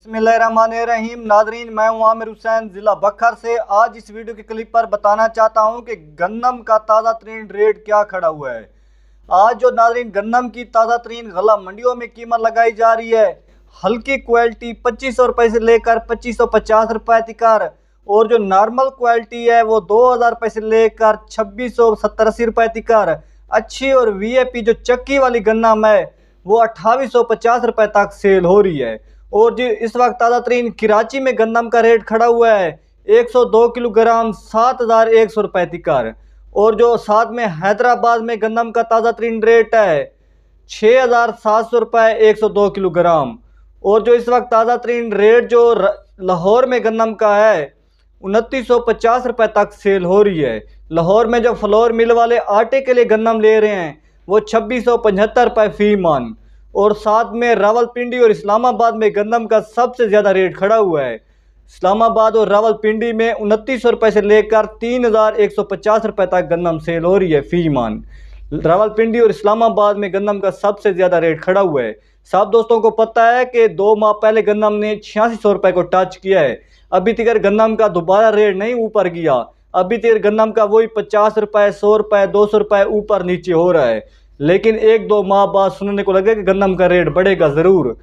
बिस्मिल्लाहिर्रहमानिर्रहीम। नाजरीन, मैं हूं आमिर हुसैन, ज़िला बखर से। आज इस वीडियो के क्लिप पर बताना चाहता हूं कि गन्नम का ताज़ा तरीन रेट क्या खड़ा हुआ है। आज जो नाजरीन गन्नम की ताज़ा तरीन गला मंडियों में कीमत लगाई जा रही है, हल्की क्वालिटी 2500 रुपये से लेकर 2550 रुपये तक, और जो नॉर्मल क्वालिटी है वो 2000 रुपये से लेकर 2670-80 रुपये तक। अच्छी और वीआईपी जो चक्की वाली गन्नम है वो 2850 रुपये तक सेल हो रही है। और जो इस वक्त ताज़ा तरीन कराची में गंदम का रेट खड़ा हुआ है 102 किलोग्राम 7100 रुपये तक। और जो साथ में हैदराबाद में गंदम का ताज़ा तरीन रेट है 6700 रुपये 102 किलोग्राम। और जो इस वक्त ताज़ा तरीन रेट जो लाहौर में गंदम का है 2950 रुपये तक सेल हो रही है। लाहौर में जो फ्लोर मिल वाले आटे के लिए गंदम ले रहे हैं वो 2675 रुपये फी मन। और साथ में रावलपिंडी और इस्लामाबाद में गंदम का सबसे ज़्यादा रेट खड़ा हुआ है। इस्लामाबाद और रावलपिंडी में 2900 रुपये से लेकर 3150 रुपये तक गंदम सेल हो रही है फी मन। रावलपिंडी और इस्लामाबाद में गंदम का सबसे ज़्यादा रेट खड़ा हुआ है। सब दोस्तों को पता है कि 2 माह पहले गंदम ने 8600 रुपये को टच किया है। अभी तक गंदम का दोबारा रेट नहीं ऊपर गया। अभी तक गंदम का वही 50 रुपये, 100 रुपये, 200 रुपये ऊपर नीचे हो रहा है। लेकिन 1-2 माह बाद सुनने को लगे कि गंदम का रेट बढ़ेगा ज़रूर।